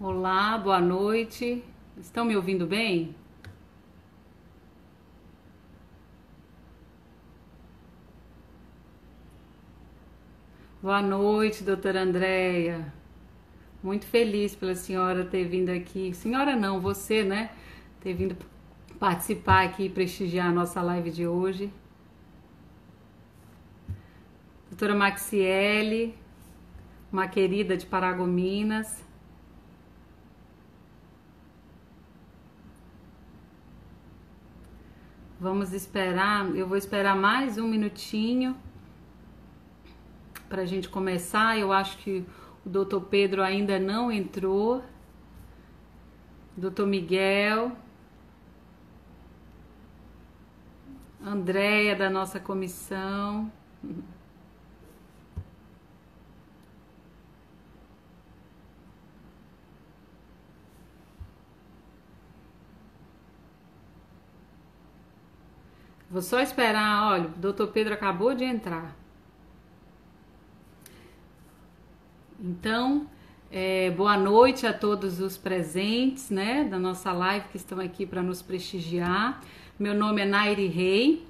Olá, boa noite. Estão me ouvindo bem? Boa noite, doutora Andréia. Muito feliz pela senhora ter vindo aqui. Senhora não, você, né? Ter vindo participar aqui e prestigiar a nossa live de hoje. Doutora Maxiele, uma querida de Paragominas. Vamos esperar, eu vou esperar mais um minutinho para a gente começar. Eu acho que o doutor Pedro ainda não entrou. Doutor Miguel, Andréia da nossa comissão. Vou só esperar, olha, o doutor Pedro acabou de entrar. Então, boa noite a todos os presentes, né, da nossa live que estão aqui para nos prestigiar. Meu nome é Nairi Rei,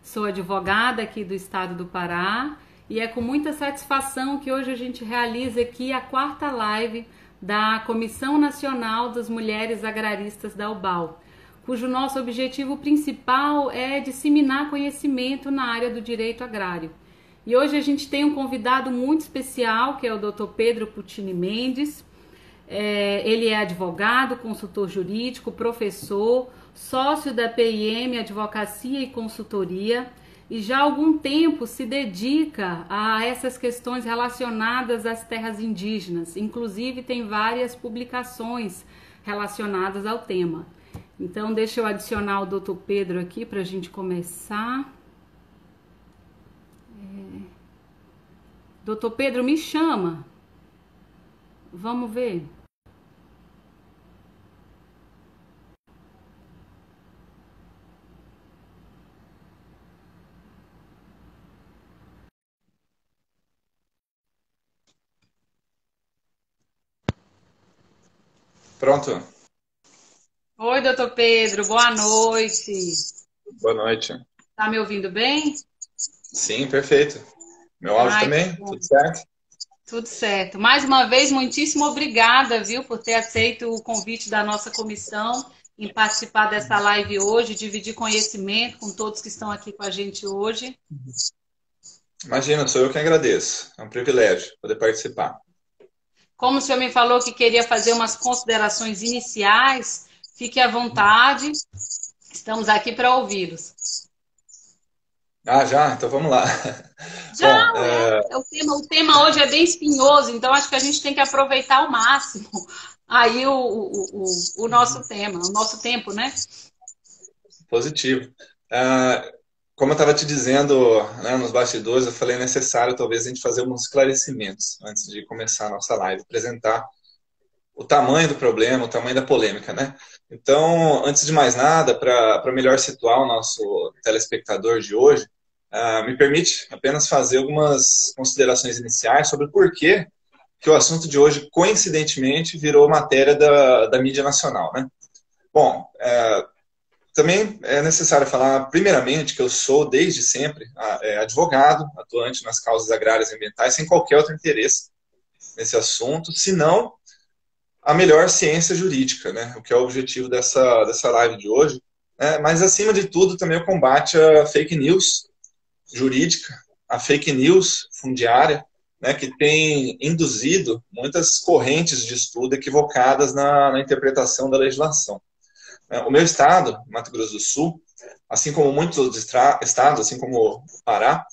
sou advogada aqui do estado do Pará e é com muita satisfação que hoje a gente realiza aqui a quarta live da Comissão Nacional das Mulheres Agraristas da UBAL, cujo nosso objetivo principal é disseminar conhecimento na área do direito agrário. E hoje a gente tem um convidado muito especial, que é o Dr. Pedro Puccini Mendes. Ele é advogado, consultor jurídico, professor, sócio da PIM Advocacia e Consultoria, e já há algum tempo se dedica a essas questões relacionadas às terras indígenas. Inclusive tem várias publicações relacionadas ao tema. Então, deixa eu adicionar o Dr. Pedro aqui para a gente começar. Dr. Pedro, me chama. Vamos ver. Pronto. Oi, doutor Pedro, boa noite. Boa noite. Tá me ouvindo bem? Sim, perfeito. Meu áudio Ai, também? Tudo certo? tudo certo. Mais uma vez, muitíssimo obrigada, viu, por ter aceito o convite da nossa comissão em participar dessa live hoje, dividir conhecimento com todos que estão aqui com a gente hoje. Imagina, sou eu que agradeço. É um privilégio poder participar. Como o senhor me falou que queria fazer umas considerações iniciais, fique à vontade. Estamos aqui para ouvi-los. Ah, já? Então vamos lá. Já, Bom, o tema hoje é bem espinhoso, então acho que a gente tem que aproveitar ao máximo aí o nosso tema, o nosso tempo, né? positivo. Como eu estava te dizendo, né, nos bastidores, eu falei necessário talvez a gente fazer alguns esclarecimentos antes de começar a nossa live, apresentar o tamanho do problema, o tamanho da polêmica, né? Então, antes de mais nada, para melhor situar o nosso telespectador de hoje, me permite apenas fazer algumas considerações iniciais sobre por que o assunto de hoje, coincidentemente, virou matéria da mídia nacional, né? Bom, também é necessário falar, primeiramente, que eu sou, desde sempre, advogado, atuante nas causas agrárias e ambientais, sem qualquer outro interesse nesse assunto, senão a melhor ciência jurídica, né? O que é o objetivo dessa live de hoje. Né? Mas, acima de tudo, também o combate à fake news jurídica, a fake news fundiária, né? Que tem induzido muitas correntes de estudo equivocadas na interpretação da legislação. O meu estado, Mato Grosso do Sul, assim como muitos outros estados, assim como o Pará,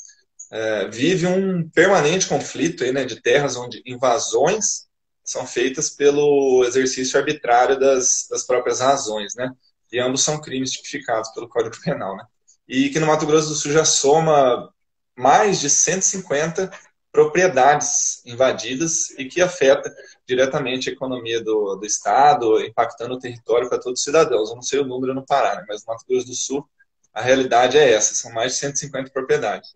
vive um permanente conflito aí, né, de terras onde invasões são feitas pelo exercício arbitrário das próprias razões, né? E ambos são crimes tipificados pelo Código Penal, né? E que no Mato Grosso do Sul já soma mais de 150 propriedades invadidas e que afeta diretamente a economia do Estado, impactando o território para todos os cidadãos. Eu não sei o número no Pará, né? Mas no Mato Grosso do Sul a realidade é essa, são mais de 150 propriedades.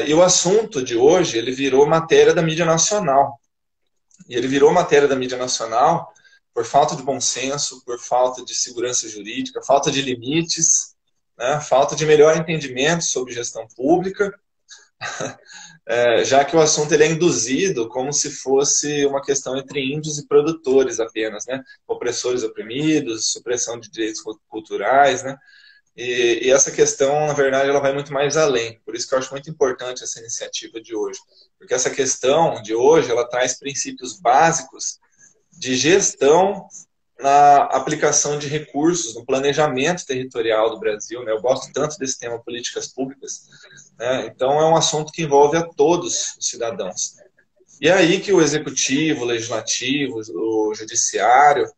E o assunto de hoje, ele virou matéria da mídia nacional. E ele virou matéria da mídia nacional por falta de bom senso, por falta de segurança jurídica, falta de limites, né, falta de melhor entendimento sobre gestão pública, já que o assunto ele é induzido como se fosse uma questão entre índios e produtores apenas, né? Opressores oprimidos, supressão de direitos culturais, né? E essa questão, na verdade, ela vai muito mais além. Por isso que eu acho muito importante essa iniciativa de hoje. Porque essa questão de hoje, ela traz princípios básicos de gestão na aplicação de recursos, no planejamento territorial do Brasil, né? Eu gosto tanto desse tema políticas públicas, né? Então é um assunto que envolve a todos os cidadãos. E é aí que o executivo, o legislativo, o judiciário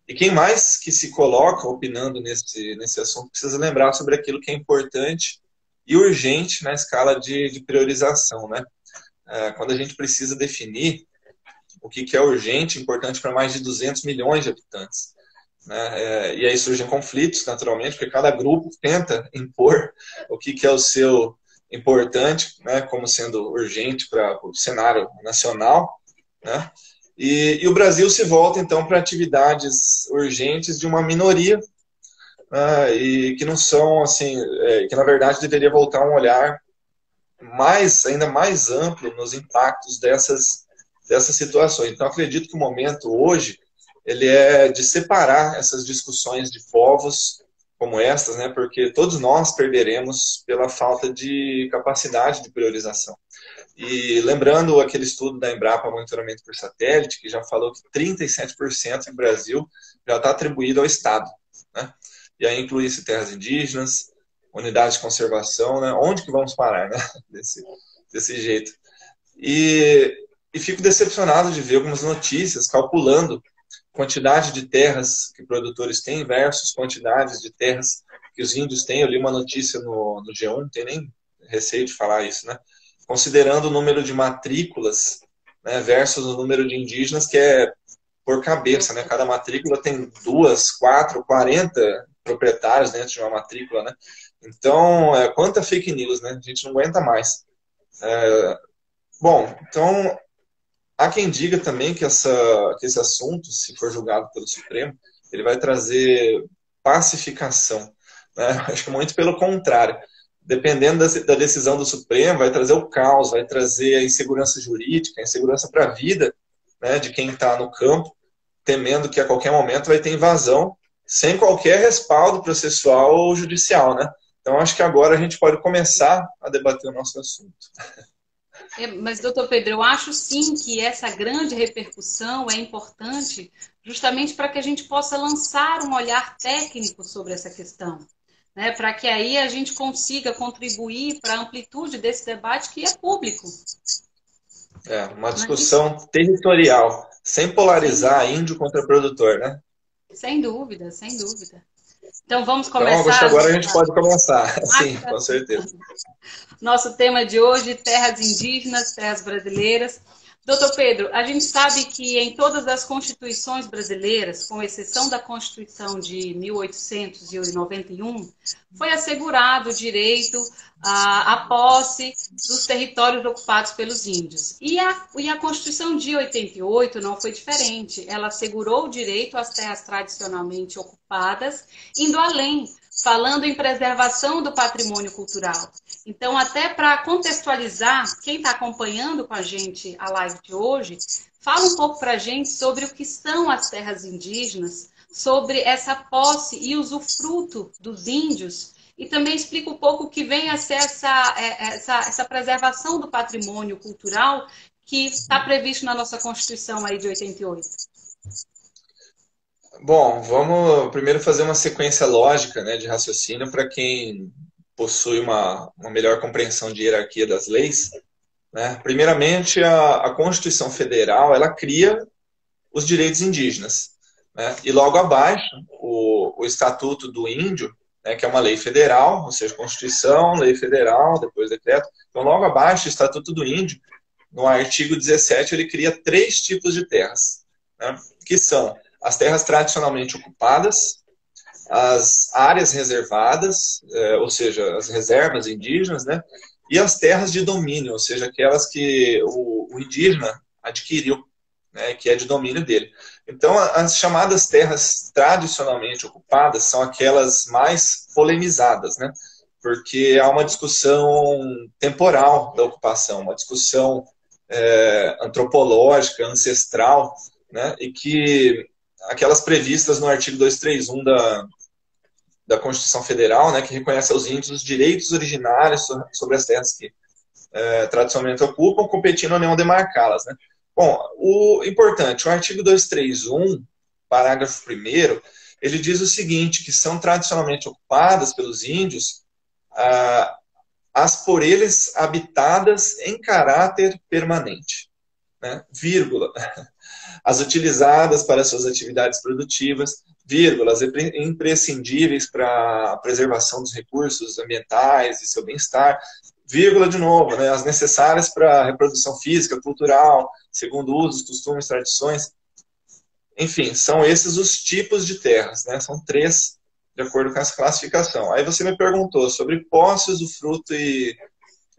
e quem mais que se coloca opinando nesse assunto precisa lembrar sobre aquilo que é importante e urgente na escala de priorização, né? Quando a gente precisa definir o que é urgente, importante para mais de 200 milhões de habitantes, né? E aí surgem conflitos, naturalmente, porque cada grupo tenta impor o que é o seu importante, né, como sendo urgente para o cenário nacional, né? E o Brasil se volta, então, para atividades urgentes de uma minoria, e que não são, assim, que na verdade deveria voltar um olhar ainda mais amplo nos impactos dessas situações. Então, acredito que o momento hoje ele é de separar essas discussões de povos como estas, né, porque todos nós perderemos pela falta de capacidade de priorização. E lembrando aquele estudo da Embrapa Monitoramento por Satélite, que já falou que 37% no Brasil já está atribuído ao Estado, né? E aí inclui-se terras indígenas, unidades de conservação, né? Onde que vamos parar, né? Desse jeito. E fico decepcionado de ver algumas notícias calculando quantidade de terras que produtores têm versus quantidades de terras que os índios têm. Eu li uma notícia no G1, não tem nem receio de falar isso, né? Considerando o número de matrículas, né, versus o número de indígenas, que é por cabeça, né? Cada matrícula tem 2, 4, 40 proprietários dentro de uma matrícula, né? Então, quanta fake news, né? A gente não aguenta mais. Bom, então, há quem diga também que esse assunto, se for julgado pelo Supremo, ele vai trazer pacificação, né? Acho que muito pelo contrário. Dependendo da decisão do Supremo, vai trazer o caos, vai trazer a insegurança jurídica, a insegurança para a vida, né, de quem está no campo, temendo que a qualquer momento vai ter invasão, sem qualquer respaldo processual ou judicial, né? Então, acho que agora a gente pode começar a debater o nosso assunto. Mas, doutor Pedro, eu acho sim que essa grande repercussão é importante justamente para que a gente possa lançar um olhar técnico sobre essa questão, né, para que aí a gente consiga contribuir para a amplitude desse debate que é público. Uma discussão territorial, sem polarizar índio contra produtor, né? Sem dúvida, sem dúvida. Então vamos começar. Então, acho que agora a gente pode começar. Sim, com certeza. Nosso tema de hoje, terras indígenas, terras brasileiras. Doutor Pedro, a gente sabe que em todas as constituições brasileiras, com exceção da Constituição de 1891, foi assegurado o direito à posse dos territórios ocupados pelos índios. E a Constituição de 88 não foi diferente. Ela assegurou o direito às terras tradicionalmente ocupadas, indo além, falando em preservação do patrimônio cultural. Então, até para contextualizar, quem está acompanhando com a gente a live de hoje, fala um pouco para a gente sobre o que são as terras indígenas, sobre essa posse e usufruto dos índios, e também explica um pouco o que vem a ser essa preservação do patrimônio cultural que está previsto na nossa Constituição aí de 88. Bom, vamos primeiro fazer uma sequência lógica, né, de raciocínio para quem possui uma melhor compreensão de hierarquia das leis, né? Primeiramente, a Constituição Federal ela cria os direitos indígenas, né? E logo abaixo, o Estatuto do Índio, né, que é uma lei federal, ou seja, Constituição, lei federal, depois decreto. Então, logo abaixo, o Estatuto do Índio, no artigo 17, ele cria 3 tipos de terras, né, que são as terras tradicionalmente ocupadas, as áreas reservadas, ou seja, as reservas indígenas, né, e as terras de domínio, ou seja, aquelas que o indígena adquiriu, né, que é de domínio dele. Então, as chamadas terras tradicionalmente ocupadas são aquelas mais polemizadas, né? Porque há uma discussão temporal da ocupação, uma discussão antropológica, ancestral, né? E que aquelas previstas no artigo 231 da Constituição Federal, né, que reconhece aos índios os direitos originários sobre as terras que tradicionalmente ocupam, competindo ou não demarcá-las, né? Bom, o importante, o artigo 231, parágrafo 1º, ele diz o seguinte, que são tradicionalmente ocupadas pelos índios as por eles habitadas em caráter permanente, né? Vírgula, as utilizadas para suas atividades produtivas, vírgulas, imprescindíveis para a preservação dos recursos ambientais e seu bem-estar, vírgula de novo, né, as necessárias para a reprodução física, cultural, segundo usos, costumes, tradições. Enfim, são esses os tipos de terras, né? São 3, de acordo com essa classificação. Aí você me perguntou sobre posse, usufruto e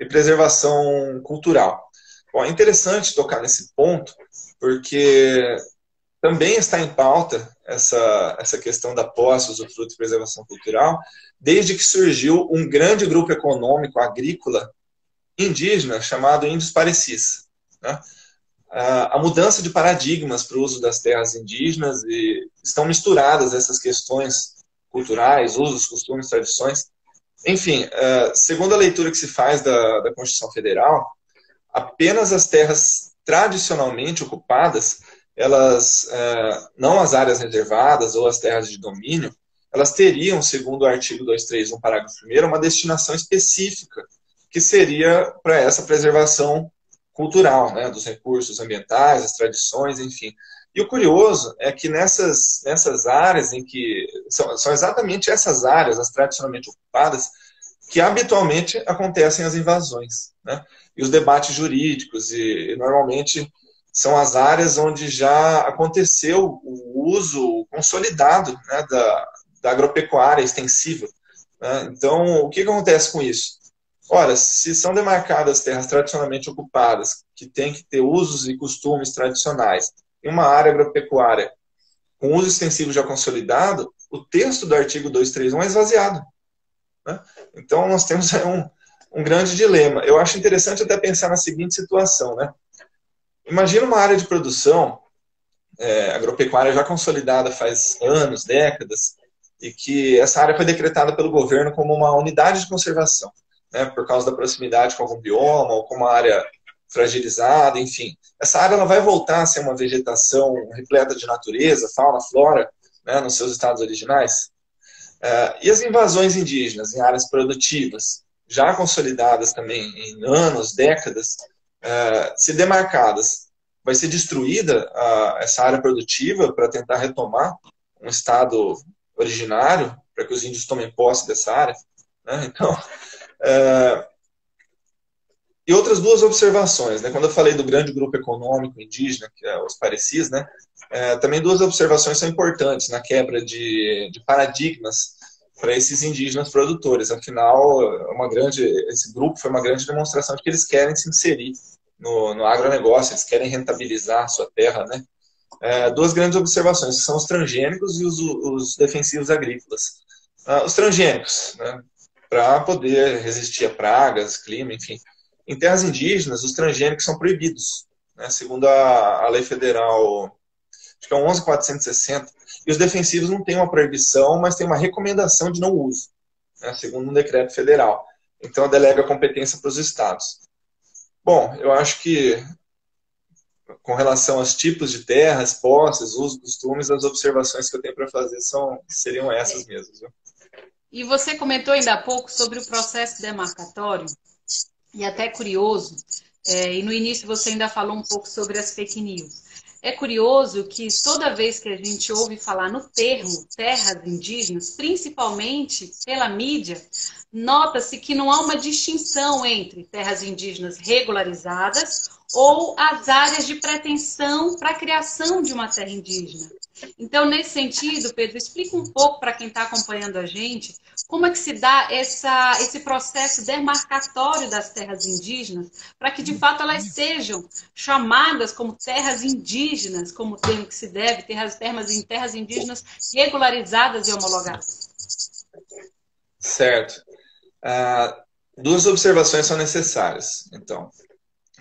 preservação cultural. Bom, é interessante tocar nesse ponto, porque também está em pauta essa questão da posse, usufruto e preservação cultural, desde que surgiu um grande grupo econômico agrícola indígena chamado Índios Parecis, né? A mudança de paradigmas para o uso das terras indígenas e estão misturadas essas questões culturais, usos, costumes, tradições. Enfim, segundo a leitura que se faz da Constituição Federal, apenas as terras tradicionalmente ocupadas, elas, não as áreas reservadas ou as terras de domínio, elas teriam, segundo o artigo 231, parágrafo 1º, uma destinação específica, que seria para essa preservação cultural, né, dos recursos ambientais, das tradições, enfim. E o curioso é que nessas áreas em que são exatamente essas áreas, as tradicionalmente ocupadas, que habitualmente acontecem as invasões, né? E os debates jurídicos, e normalmente são as áreas onde já aconteceu o uso consolidado, né, da agropecuária extensiva, né? Então, o que acontece com isso? Ora, se são demarcadas terras tradicionalmente ocupadas, que têm que ter usos e costumes tradicionais, em uma área agropecuária com uso extensivo já consolidado, o texto do artigo 231 é esvaziado, né? Então, nós temos um grande dilema. Eu acho interessante até pensar na seguinte situação, né? Imagina uma área de produção agropecuária já consolidada faz anos, décadas, e que essa área foi decretada pelo governo como uma unidade de conservação, né, por causa da proximidade com algum bioma, ou com uma área fragilizada, enfim. Essa área ela vai voltar a ser uma vegetação repleta de natureza, fauna, flora, né, nos seus estados originais. E as invasões indígenas em áreas produtivas, já consolidadas também em anos, décadas, se demarcadas, vai ser destruída essa área produtiva para tentar retomar um estado originário, para que os índios tomem posse dessa área, né? Então, e outras 2 observações, né? Quando eu falei do grande grupo econômico indígena, que é os Parecis, né? Também 2 observações são importantes na quebra de paradigmas para esses indígenas produtores. Afinal, esse grupo foi uma grande demonstração de que eles querem se inserir no agronegócio, eles querem rentabilizar a sua terra, né? 2 grandes observações, que são os transgênicos e os defensivos agrícolas. Os transgênicos, né, para poder resistir a pragas, clima, enfim. Em terras indígenas, os transgênicos são proibidos, né, segundo a lei federal, acho que é 11.460, e os defensivos não têm uma proibição, mas tem uma recomendação de não uso, né, segundo um decreto federal. Então, delega a competência para os estados. Bom, eu acho que com relação aos tipos de terras, posses, usos, costumes, as observações que eu tenho para fazer seriam essas mesmas. Viu? E você comentou ainda há pouco sobre o processo demarcatório, e até curioso, e no início você ainda falou um pouco sobre as fake news. É curioso que toda vez que a gente ouve falar no termo terras indígenas, principalmente pela mídia, nota-se que não há uma distinção entre terras indígenas regularizadas ou as áreas de pretensão para a criação de uma terra indígena. Então, nesse sentido, Pedro, explica um pouco para quem está acompanhando a gente como é que se dá esse processo demarcatório das terras indígenas para que, de fato, elas sejam chamadas como terras indígenas, como o termo que se deve, terras indígenas regularizadas e homologadas. Certo. Duas observações são necessárias. Então,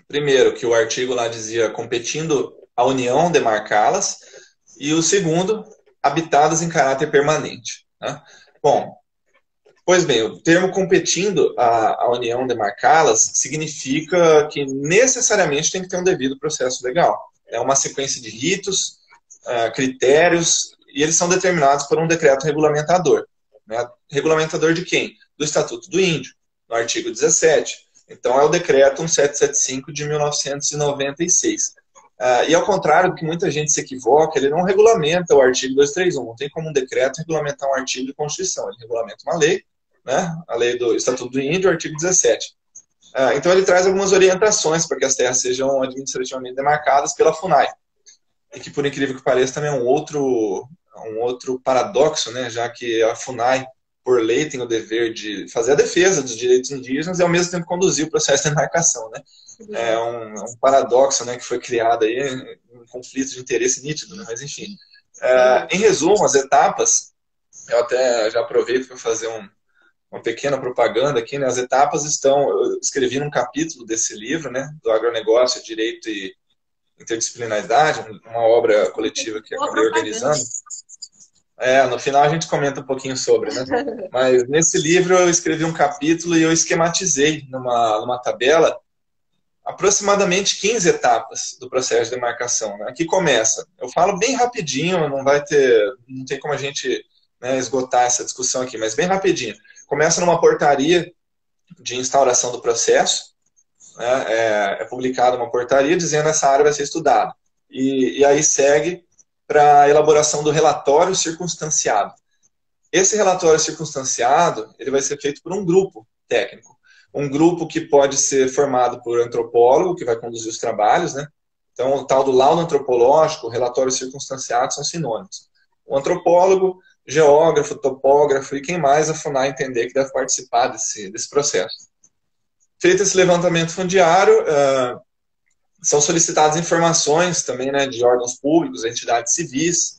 primeiro, que o artigo lá dizia competindo a União demarcá-las, e o segundo, habitadas em caráter permanente. Né? Bom, pois bem, o termo competindo a União demarcá-las significa que necessariamente tem que ter um devido processo legal. É uma sequência de ritos, critérios, e eles são determinados por um decreto regulamentador. Né? Regulamentador de quem? Do Estatuto do Índio, no artigo 17. Então, é o decreto 1775 de 1996. E ao contrário do que muita gente se equivoca, ele não regulamenta o artigo 231. Não tem como um decreto regulamentar um artigo de Constituição. Ele regulamenta uma lei, né? A lei do Estatuto do Índio, artigo 17. Então, ele traz algumas orientações para que as terras sejam administrativamente demarcadas pela FUNAI. E que, por incrível que pareça, também é um outro paradoxo, né? Já que a FUNAI, por lei, tem o dever de fazer a defesa dos direitos indígenas e, ao mesmo tempo, conduzir o processo de demarcação, né? É um paradoxo, né, que foi criado aí, um conflito de interesse nítido, né? Mas, enfim. Em resumo, as etapas, eu até já aproveito para fazer uma pequena propaganda aqui, né? As etapas eu escrevi num capítulo desse livro, né, do Agronegócio, Direito e Interdisciplinaridade, uma obra coletiva que acabei organizando. No final a gente comenta um pouquinho sobre, né? Mas nesse livro eu escrevi um capítulo e eu esquematizei numa tabela aproximadamente 15 etapas do processo de demarcação. Né? Aqui começa. Eu falo bem rapidinho, não tem como a gente, né, esgotar essa discussão aqui, mas bem rapidinho. Começa numa portaria de instauração do processo, né? É publicada uma portaria dizendo que essa área vai ser estudada. E aí segue para a elaboração do relatório circunstanciado. Esse relatório circunstanciado ele vai ser feito por um grupo técnico. Um grupo que pode ser formado por antropólogo, que vai conduzir os trabalhos, né? Então, o tal do laudo antropológico, o relatório circunstanciado são sinônimos. O antropólogo, geógrafo, topógrafo e quem mais a FUNAI entender que deve participar desse processo. Feito esse levantamento fundiário, são solicitadas informações também, né, de órgãos públicos, entidades civis,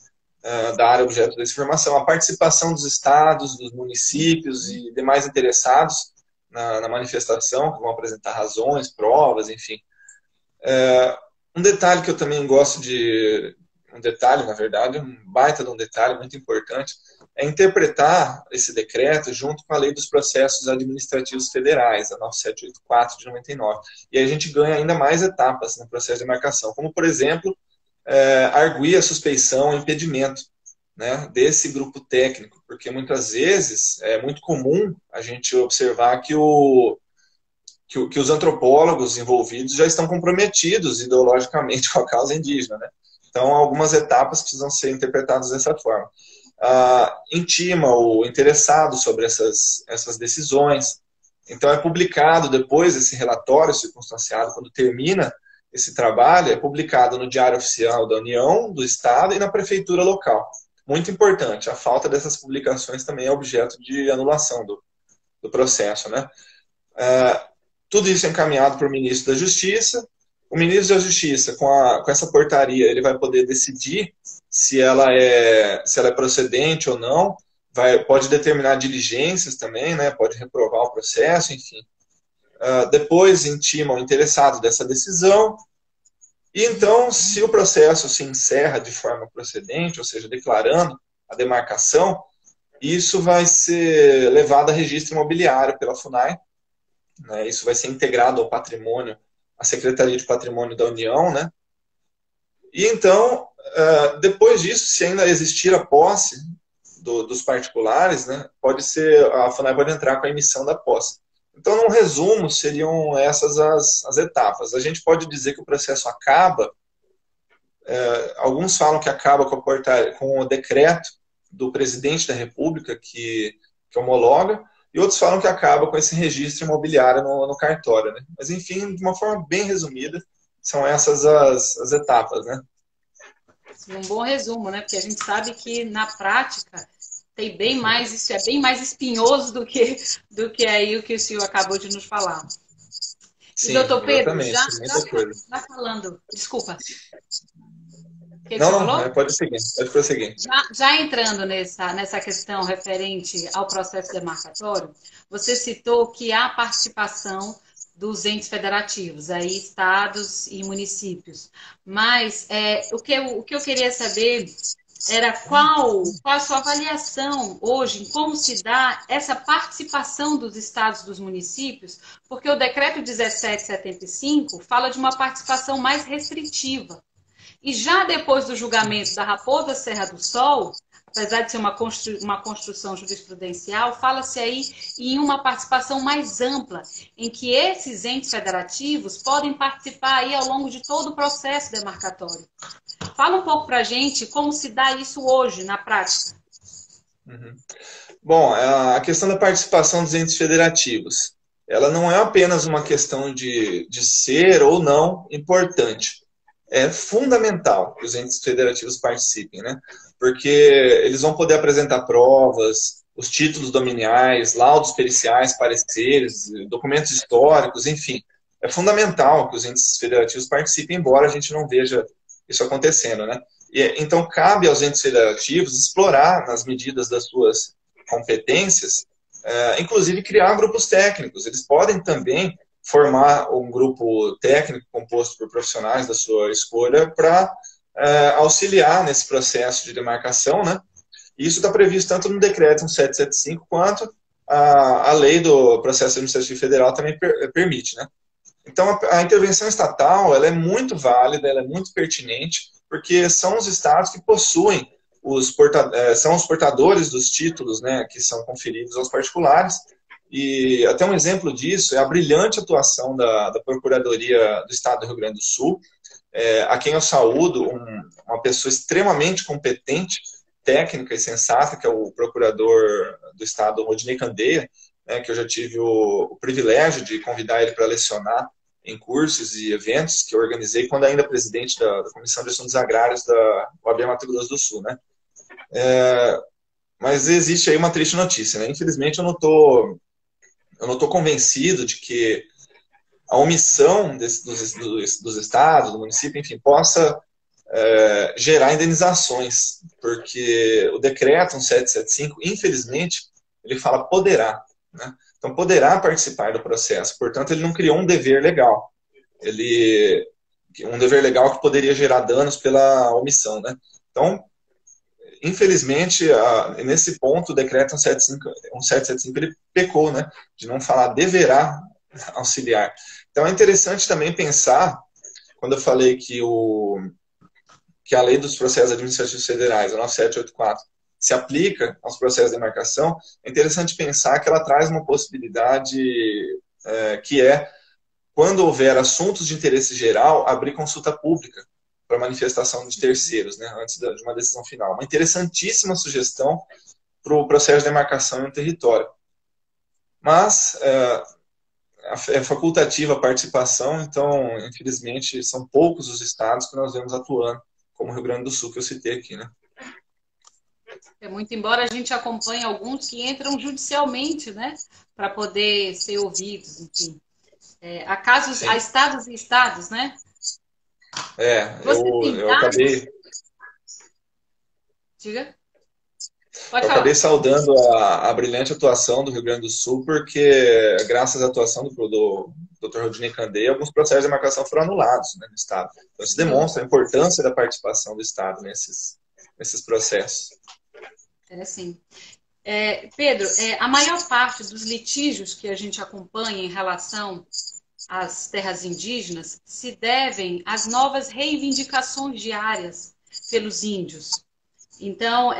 da área objeto dessa informação, a participação dos estados, dos municípios e demais interessados na manifestação, que vão apresentar razões, provas, enfim. Um detalhe que eu também gosto um detalhe, na verdade, um baita de um detalhe muito importante, é interpretar esse decreto junto com a Lei dos Processos Administrativos Federais, a 9784 de 99. E aí a gente ganha ainda mais etapas no processo de demarcação, como, por exemplo, arguir a suspeição e impedimento, né, desse grupo técnico, porque muitas vezes é muito comum a gente observar que os antropólogos envolvidos já estão comprometidos ideologicamente com a causa indígena, né? Então, algumas etapas precisam ser interpretadas dessa forma. Intima o interessado sobre essas decisões. Então, é publicado depois esse relatório circunstanciado, quando termina esse trabalho, é publicado no Diário Oficial da União, do Estado e na Prefeitura local. Muito importante, a falta dessas publicações também é objeto de anulação do processo, né? Tudo isso é encaminhado para o ministro da Justiça. O ministro da Justiça, com essa portaria, ele vai poder decidir se ela é procedente ou não, pode determinar diligências também, né? Pode reprovar o processo, enfim. Depois intima o interessado dessa decisão. E então, se o processo se encerra de forma procedente, ou seja, declarando a demarcação, isso vai ser levado a registro imobiliário pela FUNAI, né? Isso vai ser integrado ao patrimônio, à Secretaria de Patrimônio da União, né? E então, depois disso, se ainda existir a posse dos particulares, né, a FUNAI pode entrar com a emissão da posse. Então, num resumo, seriam essas as etapas. A gente pode dizer que o processo acaba, alguns falam que acaba com o decreto do presidente da República que homologa, e outros falam que acaba com esse registro imobiliário no cartório, né? Mas, enfim, de uma forma bem resumida, são essas as etapas, né? Um bom resumo, né? Porque a gente sabe que na prática tem bem mais, isso é bem mais espinhoso do que aí o que o senhor acabou de nos falar. E Sim, doutor Pedro, exatamente, muita coisa. já falando, desculpa, o que Não, você não, falou? pode seguir, pode prosseguir. Já entrando nessa questão referente ao processo demarcatório, você citou que há participação dos entes federativos, aí estados e municípios. Mas o que eu queria saber era qual a sua avaliação hoje em como se dá essa participação dos estados e dos municípios, porque o decreto 1775 fala de uma participação mais restritiva. E já depois do julgamento da Raposa Serra do Sol, apesar de ser uma construção jurisprudencial, fala-se aí em uma participação mais ampla, em que esses entes federativos podem participar aí ao longo de todo o processo demarcatório. Fala um pouco para a gente como se dá isso hoje, na prática. Uhum. Bom, a questão da participação dos entes federativos, ela não é apenas uma questão de ser ou não importante. É fundamental que os entes federativos participem, né? Porque eles vão poder apresentar provas, os títulos dominiais, laudos periciais, pareceres, documentos históricos, enfim. É fundamental que os entes federativos participem, embora a gente não veja isso acontecendo, né? Então, cabe aos entes federativos explorar, nas medidas das suas competências, inclusive criar grupos técnicos. Eles podem também formar um grupo técnico composto por profissionais da sua escolha para auxiliar nesse processo de demarcação, né? Isso está previsto tanto no decreto 1775 quanto a lei do processo administrativo federal também permite, né? Então, a intervenção estatal ela é muito válida, ela é muito pertinente, porque são os estados que possuem são os portadores dos títulos, né, que são conferidos aos particulares. E até um exemplo disso é a brilhante atuação da Procuradoria do Estado do Rio Grande do Sul, a quem eu saúdo, uma pessoa extremamente competente, técnica e sensata, que é o procurador do Estado, Rodinei Candeia, né, que eu já tive o privilégio de convidar ele para lecionar em cursos e eventos que eu organizei quando ainda presidente da Comissão de Assuntos Agrários da OAB Mato Grosso do Sul, né? Mas existe aí uma triste notícia, né? Infelizmente eu não tô convencido de que a omissão dos estados, do município, enfim, possa gerar indenizações, porque o decreto 1775, infelizmente, ele fala poderá, né? Então, poderá participar do processo. Portanto, ele não criou um dever legal. Um dever legal que poderia gerar danos pela omissão, né? Então, infelizmente, nesse ponto, o decreto 1775 ele pecou, né? De não falar deverá auxiliar. Então, é interessante também pensar, quando eu falei que a lei dos processos administrativos federais, a 9784, se aplica aos processos de demarcação, é interessante pensar que ela traz uma possibilidade que quando houver assuntos de interesse geral, abrir consulta pública para manifestação de terceiros, né, antes de uma decisão final. Uma interessantíssima sugestão para o processo de demarcação em um território. Mas é facultativa a participação, então, infelizmente, são poucos os estados que nós vemos atuando, como o Rio Grande do Sul, que eu citei aqui, né? Muito embora a gente acompanhe alguns que entram judicialmente, né, para poder ser ouvidos, enfim. Há casos, há estados e estados, né? Eu acabei... Diga. Eu acabei saudando a brilhante atuação do Rio Grande do Sul, porque, graças à atuação do Dr. Rodinei Candeia, alguns processos de demarcação foram anulados, né, no Estado. Então, isso demonstra a importância da participação do Estado nesses processos. Sim. Pedro, a maior parte dos litígios que a gente acompanha em relação às terras indígenas se devem às novas reivindicações diárias pelos índios. Então,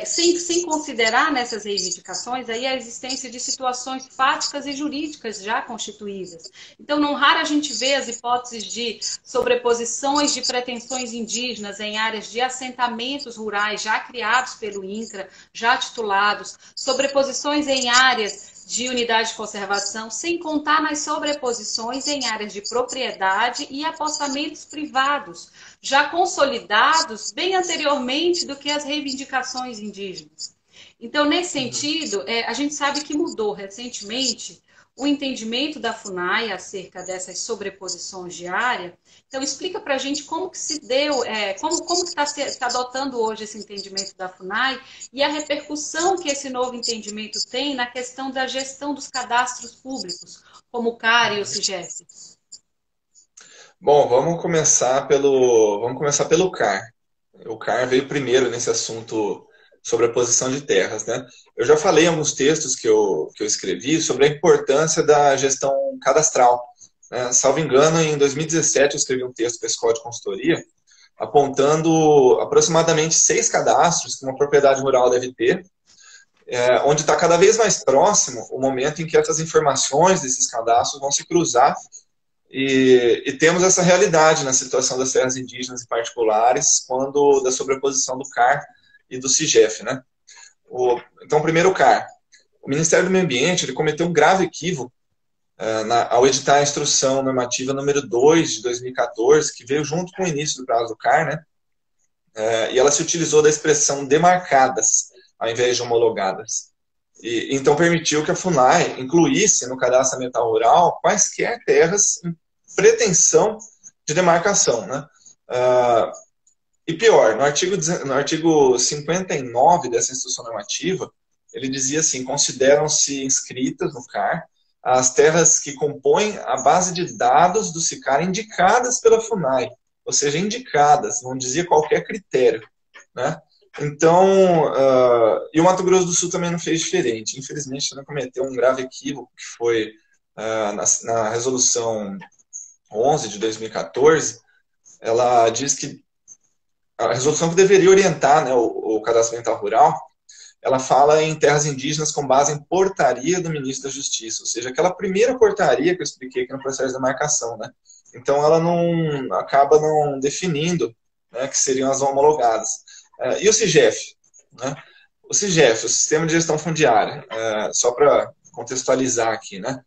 sem considerar nessas reivindicações aí a existência de situações fáticas e jurídicas já constituídas. Então, não raro a gente vê as hipóteses de sobreposições de pretensões indígenas em áreas de assentamentos rurais já criados pelo INCRA, já titulados, sobreposições em áreas de unidade de conservação, sem contar nas sobreposições em áreas de propriedade e apossamentos privados, já consolidados bem anteriormente do que as reivindicações indígenas. Então, nesse sentido, a gente sabe que mudou recentemente o entendimento da FUNAI acerca dessas sobreposições de área. Então, explica para a gente como que se deu, como que está tá adotando hoje esse entendimento da FUNAI e a repercussão que esse novo entendimento tem na questão da gestão dos cadastros públicos, como o CAR e o CIGEF. Bom, vamos começar pelo CAR. O CAR veio primeiro nesse assunto sobre a posição de terras, né? Eu já falei em alguns textos que eu escrevi sobre a importância da gestão cadastral. Né? Salvo engano, em 2017 eu escrevi um texto para a Escola de Consultoria apontando aproximadamente 6 cadastros que uma propriedade rural deve ter, onde está cada vez mais próximo o momento em que essas informações desses cadastros vão se cruzar e temos essa realidade na situação das terras indígenas e particulares quando da sobreposição do CAR e do CIGEF, né? Então, primeiro o CAR. O Ministério do Meio Ambiente ele cometeu um grave equívoco ao editar a Instrução Normativa número 2 de 2014, que veio junto com o início do prazo do CAR, né? E ela se utilizou da expressão demarcadas, ao invés de homologadas. Então, permitiu que a FUNAI incluísse no cadastro ambiental rural quaisquer terras em pretensão de demarcação, né? E pior, no artigo 59 dessa instrução normativa, ele dizia assim, consideram-se inscritas no CAR as terras que compõem a base de dados do SICAR indicadas pela FUNAI, ou seja, indicadas, não dizia qualquer critério, né? Então, e o Mato Grosso do Sul também não fez diferente. Infelizmente, também cometeu um grave equívoco, que foi na resolução 11 de 2014, ela diz que a resolução que deveria orientar, né, o cadastro ambiental rural, ela fala em terras indígenas com base em portaria do ministro da Justiça, ou seja, aquela primeira portaria que eu expliquei aqui no processo de demarcação, né? Então ela acaba não definindo, né, que seriam as homologadas. E o CIGEF, né? O CIGEF, o Sistema de Gestão Fundiária, só para contextualizar aqui, né?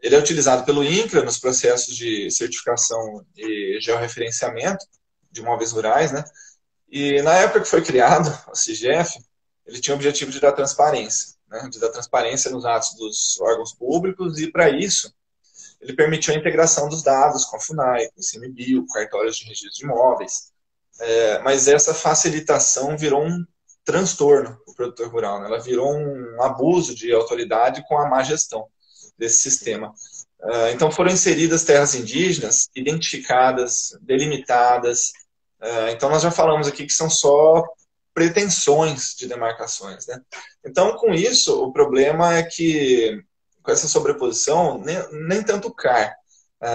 Ele é utilizado pelo INCRA nos processos de certificação e georreferenciamento de imóveis rurais, né? E na época que foi criado o CIGEF, ele tinha o objetivo de dar transparência, né? De dar transparência nos atos dos órgãos públicos e, para isso, ele permitiu a integração dos dados com a FUNAI, com o ICMBio, com cartórios de registro de imóveis. Mas essa facilitação virou um transtorno para o produtor rural, né? Ela virou um abuso de autoridade com a má gestão desse sistema. Então foram inseridas terras indígenas identificadas, delimitadas. Então nós já falamos aqui que são só pretensões de demarcações, né? Então com isso o problema é que com essa sobreposição nem tanto o CAR,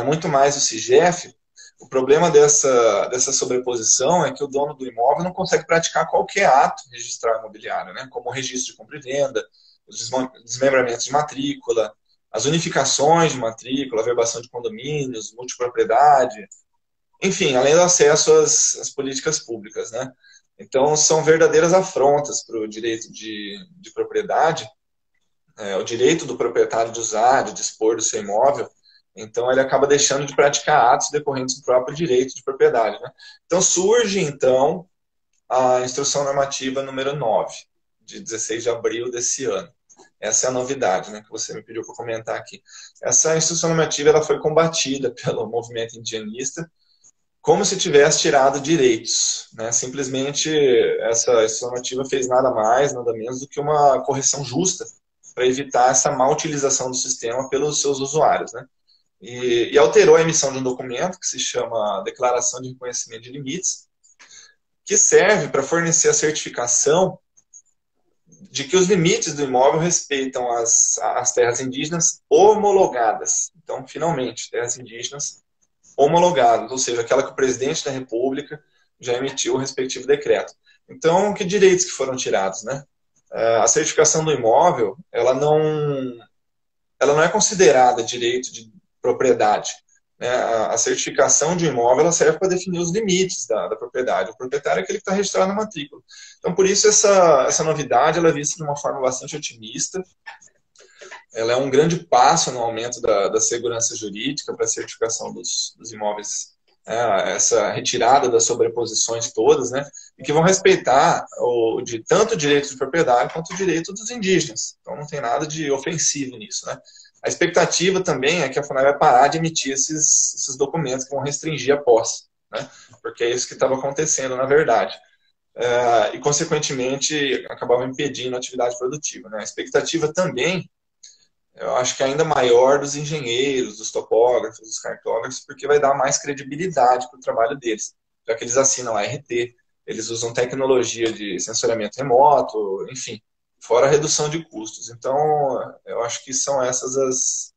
muito mais o CIGEF. O problema dessa sobreposição é que o dono do imóvel não consegue praticar qualquer ato registral imobiliário, né? Como o registro de compra e venda, os desmembramentos de matrícula, as unificações de matrícula, a verbação de condomínios, multipropriedade, enfim, além do acesso às políticas públicas, né? Então, são verdadeiras afrontas para o direito de propriedade, o direito do proprietário de usar, de dispor do seu imóvel. Então, ele acaba deixando de praticar atos decorrentes do próprio direito de propriedade, né? Então, surge, então, a Instrução Normativa número 9, de 16 de abril desse ano. Essa é a novidade, né, que você me pediu para comentar aqui. Essa Instrução Normativa ela foi combatida pelo movimento indianista como se tivesse tirado direitos, né? Simplesmente, essa Instrução Normativa fez nada mais, nada menos do que uma correção justa para evitar essa má utilização do sistema pelos seus usuários, né? E alterou a emissão de um documento que se chama Declaração de Reconhecimento de Limites, que serve para fornecer a certificação de que os limites do imóvel respeitam as terras indígenas homologadas. Então, finalmente, terras indígenas homologadas, ou seja, aquela que o presidente da República já emitiu o respectivo decreto. Então, que direitos que foram tirados, né? A certificação do imóvel, ela não é considerada direito de propriedade, né? A certificação de um imóvel ela serve para definir os limites da propriedade. O proprietário é aquele que está registrado na matrícula. Então, por isso, essa novidade ela é vista de uma forma bastante otimista. ela é um grande passo no aumento da segurança jurídica para a certificação dos imóveis, essa retirada das sobreposições todas, né, e que vão respeitar tanto o direito de propriedade quanto o direito dos indígenas. Então não tem nada de ofensivo nisso, né. A expectativa também é que a FUNAI vai parar de emitir esses documentos que vão restringir a posse, né, porque é isso que estava acontecendo na verdade. E, consequentemente, acabava impedindo a atividade produtiva, né. A expectativa também, eu acho que é ainda maior dos engenheiros, dos topógrafos, dos cartógrafos, porque vai dar mais credibilidade para o trabalho deles, já que eles assinam a RT, eles usam tecnologia de sensoriamento remoto, enfim, fora a redução de custos. Então, eu acho que são essas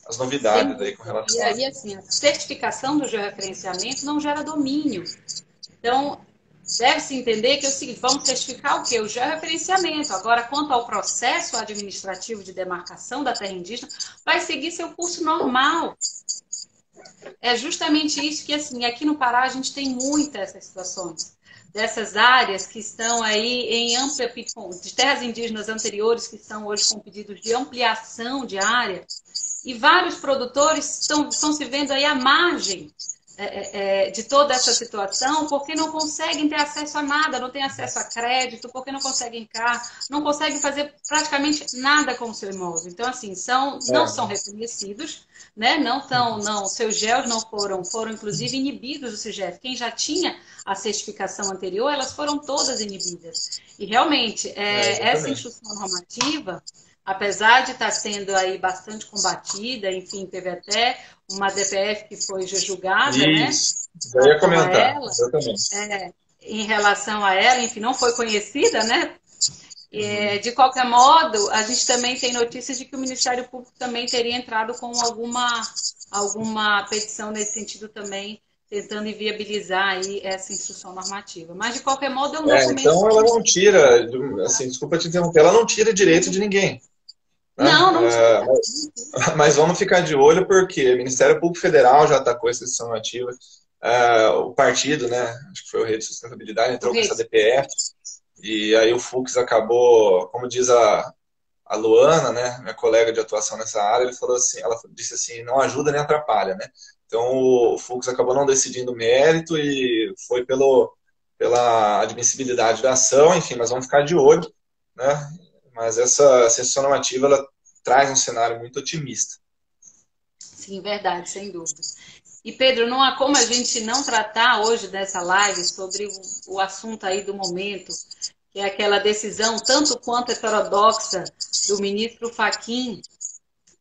as novidades aí com relação a... E aí, assim, a certificação do georreferenciamento não gera domínio. Então, deve-se entender que é o seguinte, vamos certificar o quê? O georreferenciamento. Agora, quanto ao processo administrativo de demarcação da terra indígena, vai seguir seu curso normal. É justamente isso que, assim, aqui no Pará a gente tem muitas essas situações. Dessas áreas que estão aí em ampla... de terras indígenas anteriores que estão hoje com pedidos de ampliação de área. E vários produtores estão se vendo aí à margem de toda essa situação, porque não conseguem ter acesso a nada, não têm acesso a crédito, porque não conseguem carro, não conseguem fazer praticamente nada com o seu imóvel. Então, assim, não são reconhecidos, né? Seus GEOs não foram inclusive inibidos do CIGEF. Quem já tinha a certificação anterior, elas foram todas inibidas. E realmente, essa instrução normativa, apesar de estar sendo aí bastante combatida, enfim, teve até uma DPF que foi julgada, isso, né? Eu ia comentar, ela, exatamente. Em relação a ela, enfim, não foi conhecida, né? De qualquer modo, a gente também tem notícias de que o Ministério Público também teria entrado com alguma petição nesse sentido também, tentando inviabilizar aí essa instrução normativa. Mas, de qualquer modo, é um documento... Então, ela não tira, assim, desculpa te interromper, ela não tira direito de ninguém. Né? Não tira. Mas vamos ficar de olho porque o Ministério Público Federal já atacou essa instrução normativa, o partido, né, acho que foi o Rede de Sustentabilidade, entrou com essa DPF, e aí o Fux acabou, como diz a Luana, né, minha colega de atuação nessa área, ela disse assim, não ajuda nem atrapalha, né? Então o Fux acabou não decidindo o mérito e foi pela admissibilidade da ação, enfim, mas vamos ficar de olho, né? Mas essa instrução normativa, ela traz um cenário muito otimista. Sim, verdade, sem dúvida. E, Pedro, não há como a gente não tratar hoje dessa live sobre o assunto aí do momento, que é aquela decisão, tanto quanto heterodoxa, do ministro Fachin,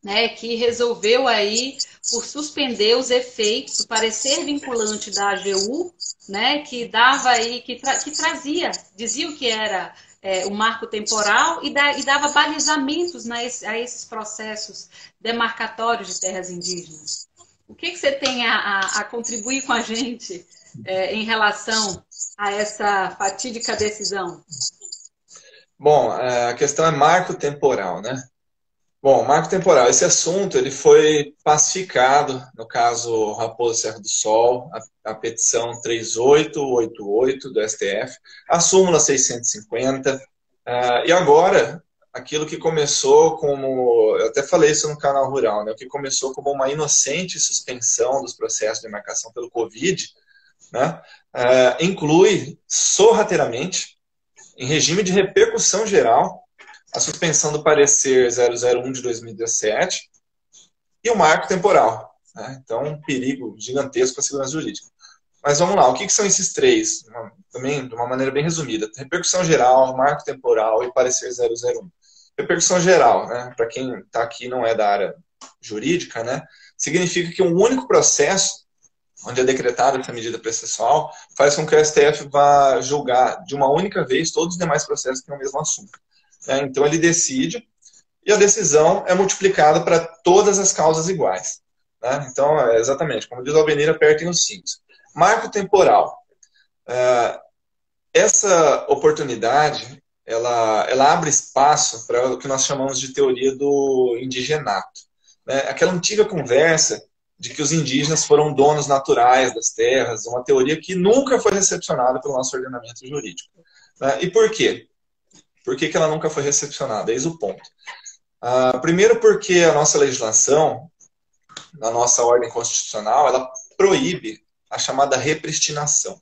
né, que resolveu aí por suspender os efeitos do parecer vinculante da AGU, né, que dava aí, que trazia, dizia o que era o marco temporal e dava balizamentos a esses processos demarcatórios de terras indígenas. O que você tem a contribuir com a gente em relação a essa fatídica decisão? Bom, a questão é marco temporal, né? Bom, marco temporal, esse assunto ele foi pacificado, no caso Raposo Serra do Sol, a petição 3888 do STF, a súmula 650, e agora, aquilo que começou como, eu até falei isso no canal Rural, né, o que começou como uma inocente suspensão dos processos de demarcação pelo Covid, né, inclui sorrateiramente, em regime de repercussão geral, a suspensão do parecer 001 de 2017 e o marco temporal. Né? Então, um perigo gigantesco para a segurança jurídica. Mas vamos lá, o que são esses três? Também de uma maneira bem resumida. Repercussão geral, marco temporal e parecer 001. Repercussão geral, né? Para quem está aqui e não é da área jurídica, né? Significa que um único processo, onde é decretada essa medida processual, faz com que o STF vá julgar de uma única vez todos os demais processos que têm o mesmo assunto. Então ele decide e a decisão é multiplicada para todas as causas iguais. Né? Então, exatamente, como diz o Albenir, apertem os cintos. Marco temporal. Essa oportunidade, ela abre espaço para o que nós chamamos de teoria do indigenato. Né? Aquela antiga conversa de que os indígenas foram donos naturais das terras, uma teoria que nunca foi recepcionada pelo nosso ordenamento jurídico. Né? E por quê? Por que ela nunca foi recepcionada? Eis o ponto. Primeiro porque a nossa legislação, na nossa ordem constitucional, ela proíbe a chamada repristinação.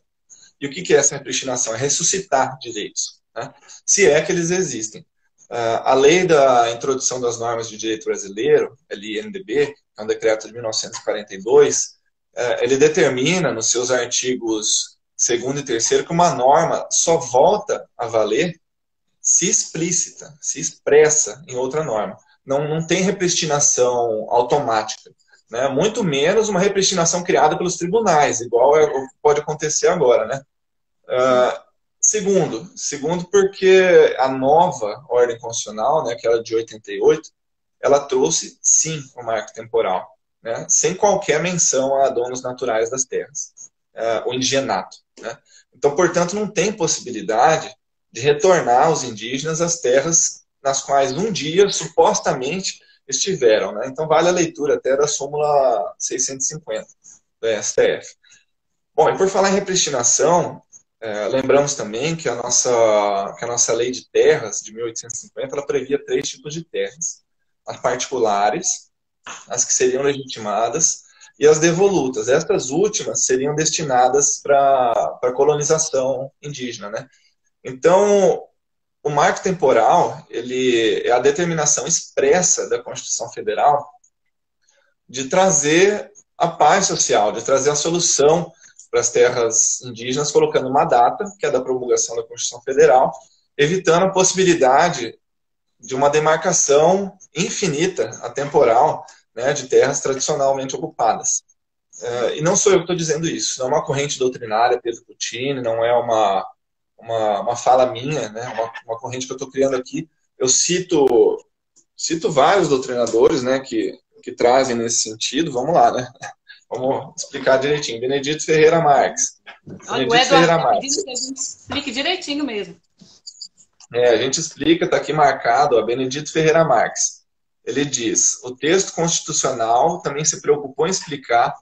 E o que é essa repristinação? É ressuscitar direitos, né? Se é que eles existem. A lei da introdução das normas de direito brasileiro, LNDB, que é um decreto de 1942, ele determina nos seus artigos 2º e 3º que uma norma só volta a valer se explícita, se expressa em outra norma. Não tem repristinação automática, né? Muito menos uma repristinação criada pelos tribunais, igual é o que pode acontecer agora, né? Segundo porque a nova ordem constitucional, né, que era de 88, ela trouxe, sim, o marco temporal, né, sem qualquer menção a donos naturais das terras, o indigenato, né? Então, portanto, não tem possibilidade de retornar os indígenas às terras nas quais um dia, supostamente, estiveram, né? Então, vale a leitura até da súmula 650 do STF. Bom, e por falar em repristinação, lembramos também que a nossa lei de terras, de 1850, ela previa 3 tipos de terras. As particulares, as que seriam legitimadas, e as devolutas. Estas últimas seriam destinadas para a colonização indígena, né? Então, o marco temporal, ele é a determinação expressa da Constituição Federal de trazer a paz social, de trazer a solução para as terras indígenas, colocando uma data, que é da promulgação da Constituição Federal, evitando a possibilidade de uma demarcação infinita, atemporal, né, de terras tradicionalmente ocupadas. E não sou eu que estou dizendo isso, não é uma corrente doutrinária, Pedro Coutinho, não é uma fala minha, né, uma corrente que eu estou criando aqui. Eu cito vários doutrinadores, né, que trazem nesse sentido. Vamos lá, né? Vamos explicar direitinho. Benedito Ferreira Marques. Olha, o Eduardo está pedindo que a gente explique direitinho mesmo. A gente explica, está aqui marcado, Benedito Ferreira Marques. Ele diz: o texto constitucional também se preocupou em explicar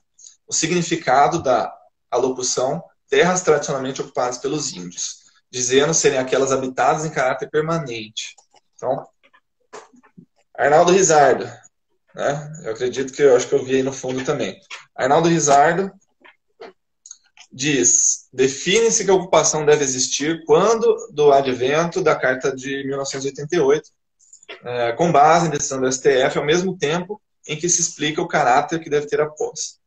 o significado da alocução terras tradicionalmente ocupadas pelos índios, dizendo serem aquelas habitadas em caráter permanente. Então, Arnaldo Rizardo, né? Eu acho que eu vi aí no fundo também. Arnaldo Rizardo diz: define-se que a ocupação deve existir quando do advento da Carta de 1988, com base em decisão do STF, ao mesmo tempo em que se explica o caráter que deve ter a posse.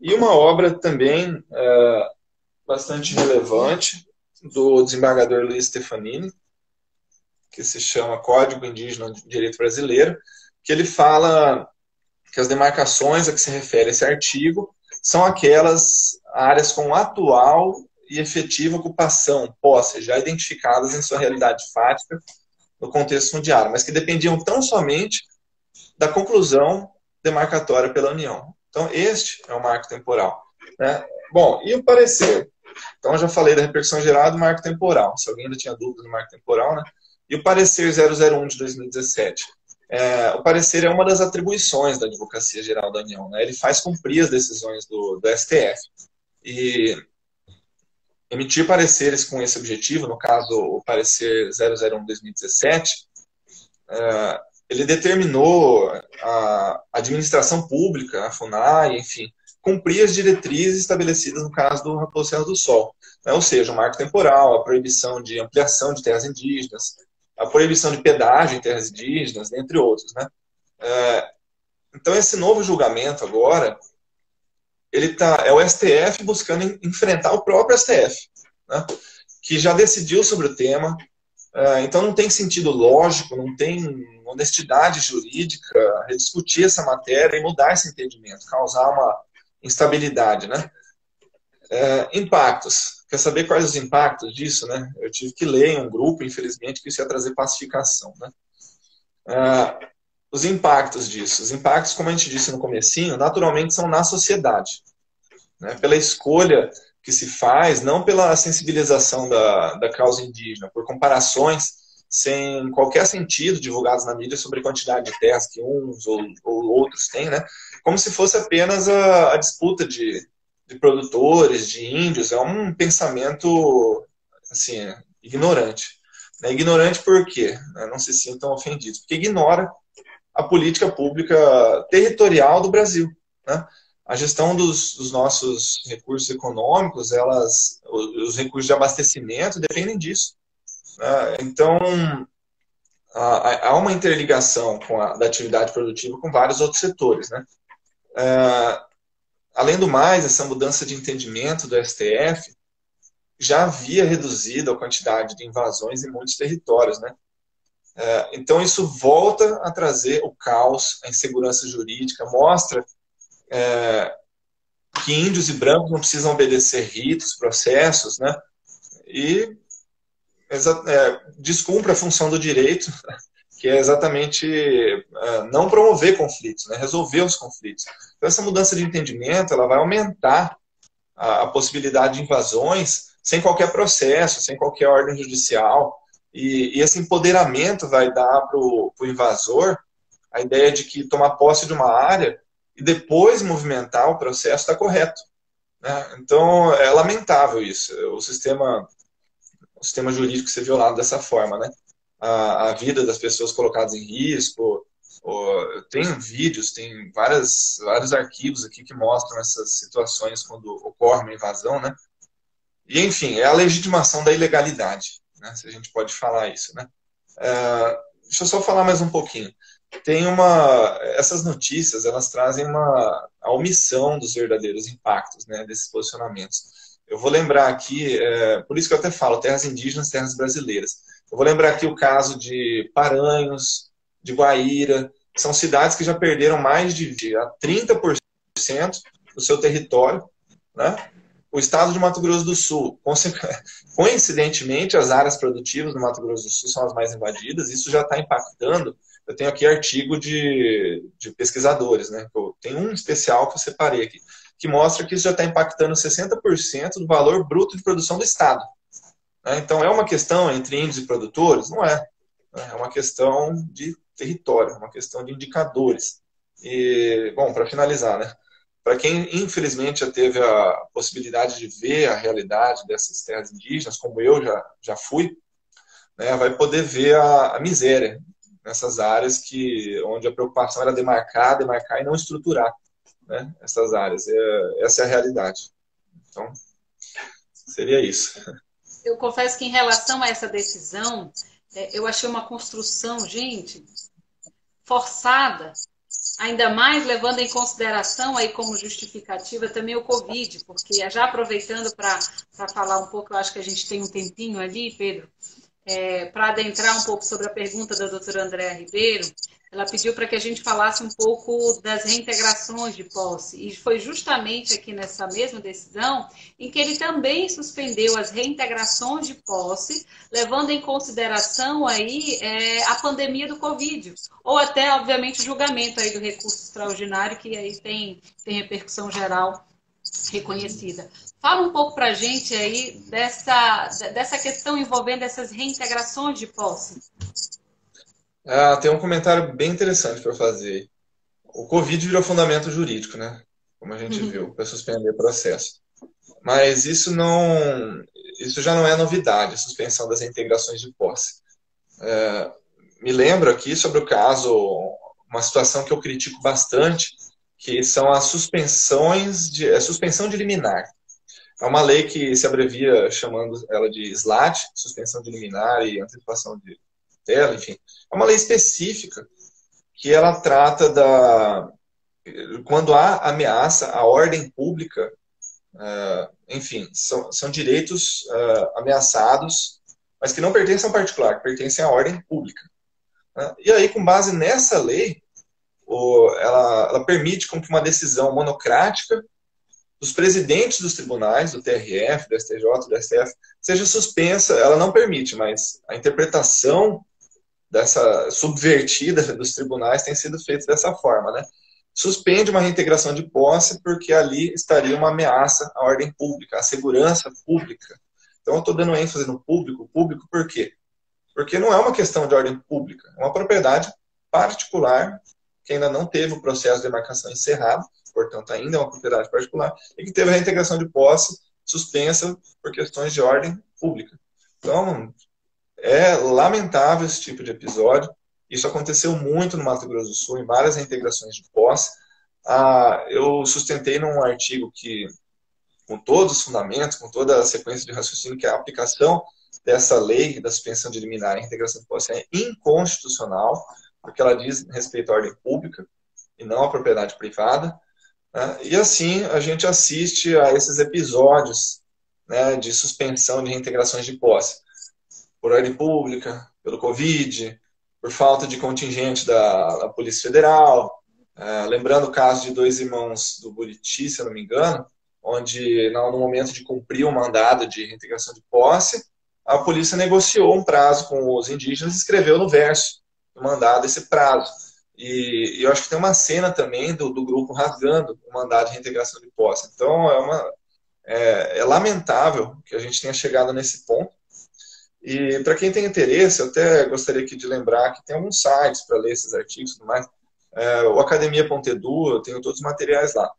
E uma obra também bastante relevante do desembargador Luiz Stefanini, que se chama Código Indígena de Direito Brasileiro, que ele fala que as demarcações a que se refere esse artigo são aquelas áreas com atual e efetiva ocupação, posse, já identificadas em sua realidade fática no contexto fundiário, mas que dependiam tão somente da conclusão demarcatória pela União. Então, este é o marco temporal, né? Bom, e o parecer? Então, eu já falei da repercussão geral do marco temporal. Se alguém ainda tinha dúvida do marco temporal, né? E o parecer 001 de 2017? O parecer é uma das atribuições da Advocacia Geral da União, né? Ele faz cumprir as decisões do STF. E emitir pareceres com esse objetivo, no caso, o parecer 001 de 2017, ele determinou a administração pública, a FUNAI, enfim, cumprir as diretrizes estabelecidas no caso do Raposo Serra do Sol, né? Ou seja, o marco temporal, a proibição de ampliação de terras indígenas, a proibição de pedágio em terras indígenas, entre outros, né? Então, esse novo julgamento agora, é o STF buscando enfrentar o próprio STF, né? Que já decidiu sobre o tema. Então, não tem sentido lógico, não tem honestidade jurídica rediscutir essa matéria e mudar esse entendimento, causar uma instabilidade, né? Impactos. Quer saber quais os impactos disso, né? Eu tive que ler em um grupo, infelizmente, que isso ia trazer pacificação, né? Os impactos disso. Os impactos, como a gente disse no comecinho, naturalmente são na sociedade, né? Pela escolha que se faz, não pela sensibilização da causa indígena, por comparações sem qualquer sentido divulgadas na mídia sobre a quantidade de terras que uns ou outros têm, né? Como se fosse apenas a disputa de produtores, de índios. É um pensamento assim, ignorante. É ignorante por quê? Não se sintam ofendidos. Porque ignora a política pública territorial do Brasil. Né? A gestão dos nossos recursos econômicos, os recursos de abastecimento dependem disso. Né? Então, há uma interligação da atividade produtiva com vários outros setores. Né? Além do mais, essa mudança de entendimento do STF já havia reduzido a quantidade de invasões em muitos territórios. Né? Então, isso volta a trazer o caos, a insegurança jurídica, mostra que índios e brancos não precisam obedecer ritos, processos, né? E descumpre a função do direito, que é exatamente não promover conflitos, né? Resolver os conflitos. Então, essa mudança de entendimento ela vai aumentar a possibilidade de invasões sem qualquer processo, sem qualquer ordem judicial. E esse empoderamento vai dar para o invasor a ideia de que tomar posse de uma área e depois movimentar o processo está correto. Né? Então, é lamentável isso. O sistema jurídico ser violado dessa forma. Né? A vida das pessoas colocadas em risco. Tem vídeos, tem vários arquivos aqui que mostram essas situações quando ocorre uma invasão. Né? E, enfim, é a legitimação da ilegalidade, né? Se a gente pode falar isso. Né? Deixa eu só falar mais um pouquinho. Essas notícias, elas trazem a omissão dos verdadeiros impactos, né, desses posicionamentos. Eu vou lembrar aqui, por isso que eu até falo, terras indígenas, terras brasileiras. Eu vou lembrar aqui o caso de Paranhos, de Guaíra, que são cidades que já perderam mais de 30% do seu território, né? O estado de Mato Grosso do Sul, coincidentemente, as áreas produtivas do Mato Grosso do Sul são as mais invadidas, isso já está impactando. Eu tenho aqui artigo de pesquisadores, né? Tem um especial que eu separei aqui, que mostra que isso já está impactando 60% do valor bruto de produção do estado. Né? Então, é uma questão entre índios e produtores? Não é. É uma questão de território, é uma questão de indicadores. E, bom, para finalizar, né? Para quem, infelizmente, já teve a possibilidade de ver a realidade dessas terras indígenas, como eu já fui, né, vai poder ver a miséria nessas áreas onde a preocupação era demarcar e não estruturar, né, essas áreas. Essa é a realidade. Então, seria isso. Eu confesso que em relação a essa decisão, eu achei uma construção, gente, forçada, ainda mais levando em consideração aí como justificativa também o Covid, porque já aproveitando para falar um pouco, eu acho que a gente tem um tempinho ali, Pedro, para adentrar um pouco sobre a pergunta da doutora Andréa Ribeiro, ela pediu para que a gente falasse um pouco das reintegrações de posse, e foi justamente aqui nessa mesma decisão em que ele também suspendeu as reintegrações de posse, levando em consideração aí a pandemia do Covid, ou até, obviamente, o julgamento aí do recurso extraordinário, que aí tem repercussão geral reconhecida. Fala um pouco para a gente aí dessa questão envolvendo essas reintegrações de posse. Tem um comentário bem interessante para fazer. O Covid virou fundamento jurídico, né? Como a gente viu, para suspender o processo. Mas isso já não é novidade, a suspensão das reintegrações de posse. Me lembro aqui sobre o caso, uma situação que eu critico bastante, que são as suspensão de liminar. É uma lei que se abrevia chamando ela de SLAT, suspensão de liminar e antecipação de tela, enfim. É uma lei específica que ela trata quando há ameaça à ordem pública, enfim, são direitos ameaçados, mas que não pertencem ao particular, que pertencem à ordem pública. E aí, com base nessa lei, ela permite com que uma decisão monocrática dos presidentes dos tribunais, do TRF, do STJ, do STF, seja suspensa. Ela não permite, mas a interpretação dessa subvertida dos tribunais tem sido feita dessa forma, né? Suspende uma reintegração de posse porque ali estaria uma ameaça à ordem pública, à segurança pública. Então, eu estou dando ênfase no público por quê? Porque não é uma questão de ordem pública, é uma propriedade particular que ainda não teve o processo de demarcação encerrado, portanto, ainda é uma propriedade particular, e que teve a reintegração de posse suspensa por questões de ordem pública. Então, É lamentável esse tipo de episódio. Isso aconteceu muito no Mato Grosso do Sul, em várias reintegrações de posse. Eu sustentei num artigo que, com todos os fundamentos, com toda a sequência de raciocínio, que a aplicação dessa lei da suspensão de liminar e reintegração de posse é inconstitucional, porque ela diz respeito à ordem pública e não à propriedade privada. Né? E assim a gente assiste a esses episódios, né, de suspensão de reintegrações de posse por ordem pública, pelo Covid, por falta de contingente da Polícia Federal. Lembrando o caso de dois irmãos do Buriti, se eu não me engano, onde no momento de cumprir o mandado de reintegração de posse, a polícia negociou um prazo com os indígenas e escreveu no verso do mandado esse prazo. E eu acho que tem uma cena também do grupo rasgando o mandado de reintegração de posse. Então, é lamentável que a gente tenha chegado nesse ponto. E para quem tem interesse, eu até gostaria aqui de lembrar que tem alguns sites para ler esses artigos e tudo mais. O academia.edu, eu tenho todos os materiais lá,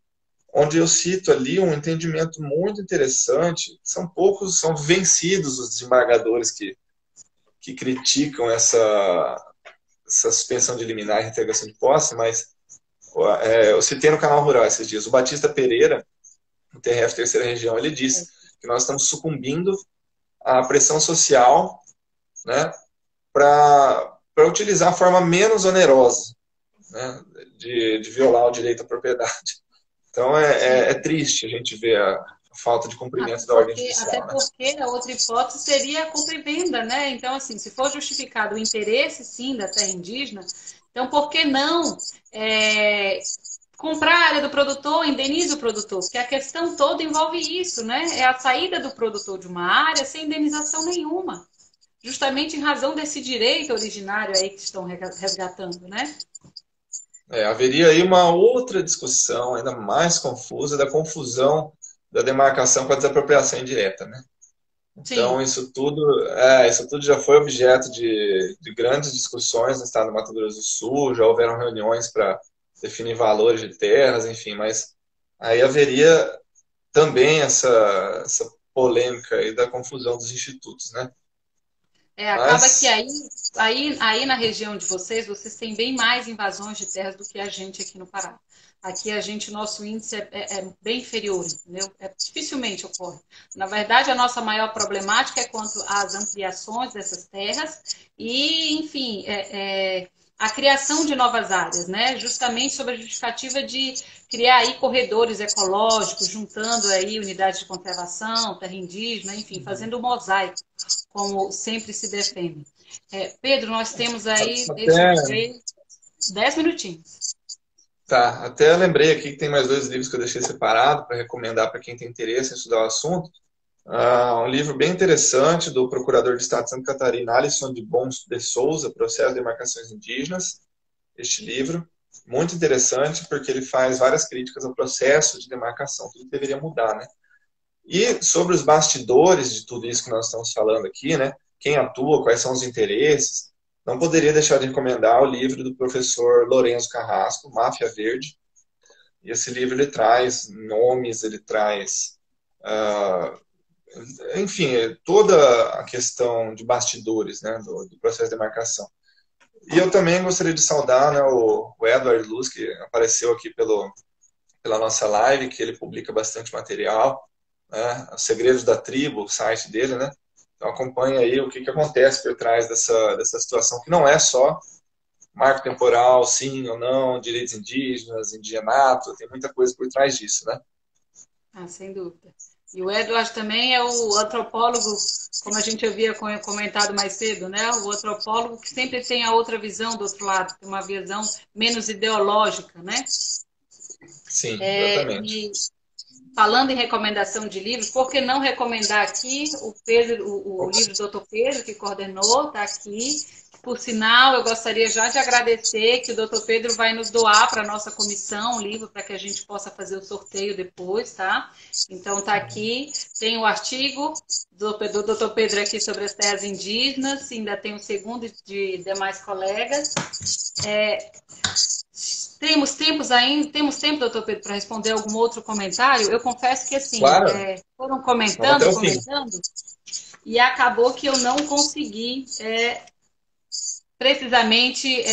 onde eu cito ali um entendimento muito interessante. São poucos, são vencidos os desembargadores que criticam essa suspensão de liminar e reintegração de posse, mas eu citei no Canal Rural esses dias. O Batista Pereira, do TRF Terceira Região, ele diz que nós estamos sucumbindo à pressão social, né, para utilizar a forma menos onerosa, né, de violar o direito à propriedade. Então é triste a gente ver a falta de cumprimento da ordem judicial. Até porque a outra hipótese seria a compra e venda, né? Então, assim, se for justificado o interesse, sim, da terra indígena, então por que não comprar a área do produtor, indeniza o produtor? Porque a questão toda envolve isso, né? É a saída do produtor de uma área sem indenização nenhuma. Justamente em razão desse direito originário aí que estão resgatando, né? Haveria aí uma outra discussão ainda mais confusa da confusão da demarcação com a desapropriação indireta, né? Então, sim, isso tudo já foi objeto de grandes discussões no estado do Mato Grosso do Sul, já houveram reuniões para definir valores de terras, enfim, mas aí haveria também essa polêmica aí da confusão dos institutos, né? Acaba que aí na região de vocês têm bem mais invasões de terras do que a gente aqui no Pará. Aqui nosso índice é bem inferior, entendeu? Dificilmente ocorre. Na verdade, a nossa maior problemática é quanto às ampliações dessas terras e, enfim, a criação de novas áreas, né? Justamente sob a justificativa de criar aí corredores ecológicos, juntando aí unidades de conservação, terra indígena, enfim, fazendo um mosaico, como sempre se defende. Pedro, nós temos aí 10 minutinhos. Tá, até lembrei aqui que tem mais 2 livros que eu deixei separado para recomendar para quem tem interesse em estudar o assunto. Um livro bem interessante do Procurador de Estado de Santa Catarina, Alisson de Bons de Souza, Processo de Demarcações Indígenas. Este livro, muito interessante, porque ele faz várias críticas ao processo de demarcação, tudo deveria mudar, né? E sobre os bastidores de tudo isso que nós estamos falando aqui, né? Quem atua, quais são os interesses, não poderia deixar de recomendar o livro do professor Lourenço Carrasco, Máfia Verde. E esse livro ele traz nomes, ele traz, enfim, toda a questão de bastidores, né, do processo de demarcação. E eu também gostaria de saudar, né, o Edward Luz, que apareceu aqui pela nossa live, que ele publica bastante material, né, Os Segredos da Tribo, o site dele, né? Então acompanhe aí o que acontece por trás dessa situação, que não é só marco temporal, sim ou não, direitos indígenas, indigenato, tem muita coisa por trás disso, né? Sem dúvida. E o Edward também é o antropólogo, como a gente havia comentado mais cedo, né? O antropólogo que sempre tem a outra visão do outro lado, tem uma visão menos ideológica, né? Sim, exatamente. E falando em recomendação de livros, por que não recomendar aqui o livro do Dr. Pedro, que coordenou, está aqui. Por sinal, eu gostaria já de agradecer que o Dr. Pedro vai nos doar para a nossa comissão um livro para que a gente possa fazer o sorteio depois, tá? Então, está aqui, tem o artigo do Dr. Pedro aqui sobre as terras indígenas, ainda tem o segundo de demais colegas. Temos tempo, doutor Pedro, para responder algum outro comentário? Eu confesso que, assim, claro. Foram comentando, e acabou que eu não consegui precisamente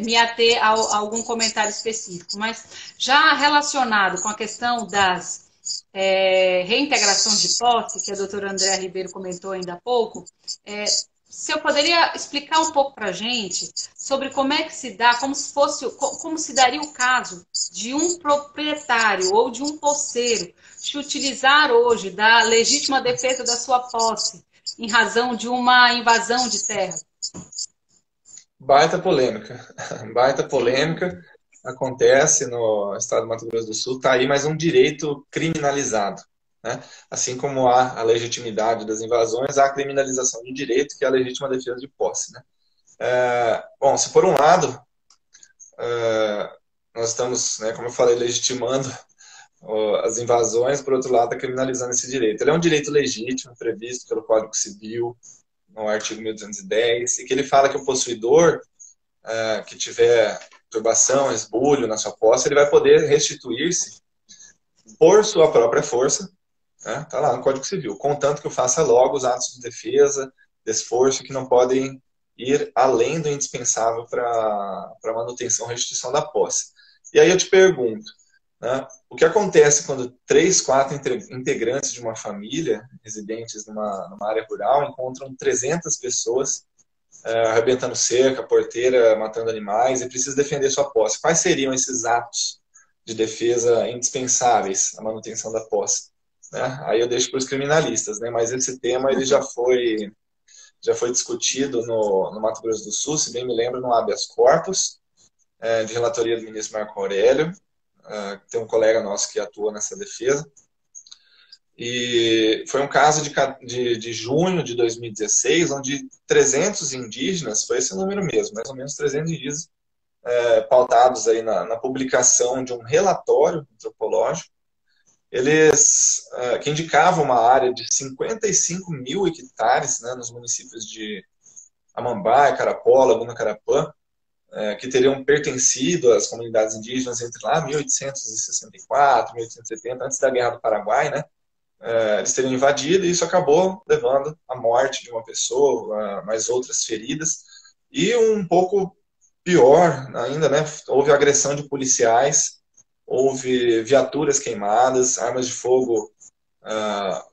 me ater a algum comentário específico, mas já relacionado com a questão das reintegrações de posse, que a doutora Andréa Ribeiro comentou ainda há pouco, se eu poderia explicar um pouco para a gente sobre como é que se dá, como se daria o caso de um proprietário ou de um posseiro se utilizar hoje da legítima defesa da sua posse em razão de uma invasão de terra. Baita polêmica. Baita polêmica. Acontece no estado do Mato Grosso do Sul, está aí mais um direito criminalizado. Né? Assim como há a legitimidade das invasões, há a criminalização de direito, que é a legítima defesa de posse. Né? Bom, se por um lado, nós estamos, né, como eu falei, legitimando as invasões, por outro lado, está criminalizando esse direito. Ele é um direito legítimo, previsto pelo Código Civil, no artigo 1210, e que ele fala que o possuidor que tiver turbação, esbulho na sua posse, ele vai poder restituir-se por sua própria força, né? Tá lá no Código Civil, contanto que o faça logo os atos de defesa, de esforço, que não podem ir além do indispensável para a manutenção e restituição da posse. E aí eu te pergunto, né, o que acontece quando 3, 4 integrantes de uma família, residentes numa área rural, encontram 300 pessoas arrebentando cerca, porteira, matando animais, e precisa defender sua posse? Quais seriam esses atos de defesa indispensáveis à manutenção da posse? Né? Aí eu deixo para os criminalistas, né? Mas esse tema ele já foi discutido no Mato Grosso do Sul, se bem me lembro, no habeas corpus, de relatoria do ministro Marco Aurélio. Tem um colega nosso que atua nessa defesa. E foi um caso de junho de 2016, onde 300 indígenas, foi esse número mesmo, mais ou menos 300 indígenas, pautados aí na publicação de um relatório antropológico, eles que indicavam uma área de 55 mil hectares, né, nos municípios de Amambai, Carapola, Laguna Carapã, que teriam pertencido às comunidades indígenas entre lá 1864, 1870, antes da Guerra do Paraguai, né? Eles teriam invadido, e isso acabou levando à morte de uma pessoa, mais outras feridas, e um pouco pior ainda, né, houve agressão de policiais, houve viaturas queimadas, armas de fogo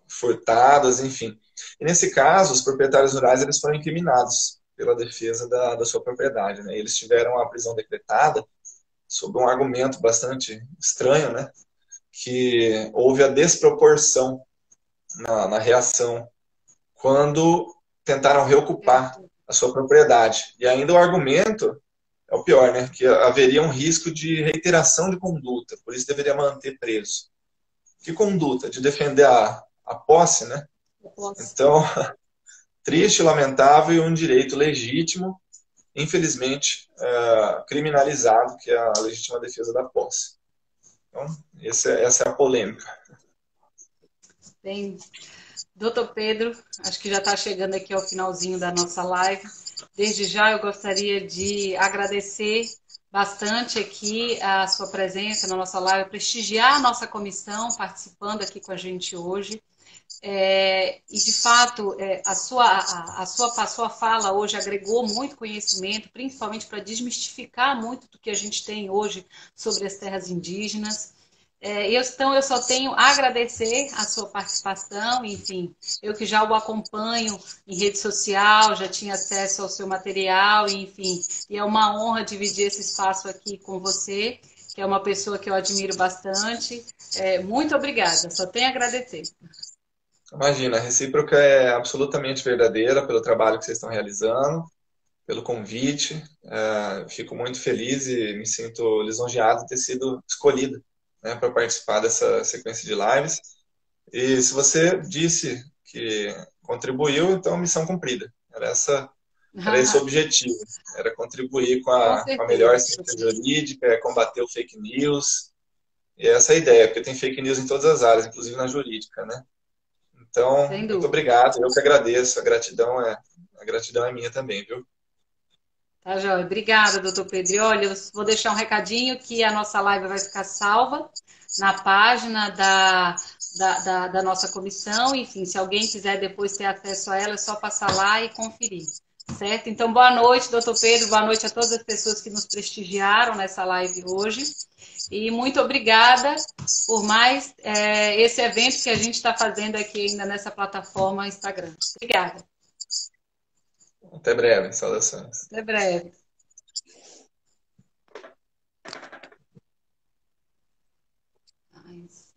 furtadas, enfim. E nesse caso, os proprietários rurais eles foram incriminados pela defesa da sua propriedade. Né? Eles tiveram a prisão decretada sob um argumento bastante estranho, né, que houve a desproporção na reação quando tentaram reocupar a sua propriedade. E ainda o argumento é o pior, né? Que haveria um risco de reiteração de conduta, por isso deveria manter preso. Que conduta? De defender a posse, né? Então, triste, lamentável e um direito legítimo, infelizmente, criminalizado, que é a legítima defesa da posse. Então, essa é a polêmica. Bem, doutor Pedro, acho que já está chegando aqui ao finalzinho da nossa live. Desde já eu gostaria de agradecer bastante aqui a sua presença na nossa live, prestigiar a nossa comissão participando aqui com a gente hoje. E, de fato, a sua fala hoje agregou muito conhecimento, principalmente para desmistificar muito do que a gente tem hoje sobre as terras indígenas. Então, eu só tenho a agradecer a sua participação, enfim, eu que já o acompanho em rede social, já tinha acesso ao seu material, enfim, e é uma honra dividir esse espaço aqui com você, que é uma pessoa que eu admiro bastante. Muito obrigada, só tenho a agradecer. Imagina, a recíproca é absolutamente verdadeira pelo trabalho que vocês estão realizando, pelo convite. Fico muito feliz e me sinto lisonjeado de ter sido escolhido, né, para participar dessa sequência de lives. E se você disse que contribuiu, então missão cumprida. Era esse o objetivo. Era contribuir com a melhor ciência jurídica, combater o fake news. E essa é a ideia, porque tem fake news em todas as áreas, inclusive na jurídica, né? Então, muito obrigado. Eu que agradeço. A gratidão é minha também, viu? Tá, joia. Obrigada, doutor Pedro. E olha, eu vou deixar um recadinho que a nossa live vai ficar salva na página da nossa comissão. Enfim, se alguém quiser depois ter acesso a ela, é só passar lá e conferir. Certo? Então, boa noite, doutor Pedro, boa noite a todas as pessoas que nos prestigiaram nessa live hoje. E muito obrigada por mais esse evento que a gente está fazendo aqui ainda nessa plataforma Instagram. Obrigada. Até breve, saudações. Até breve. Nice.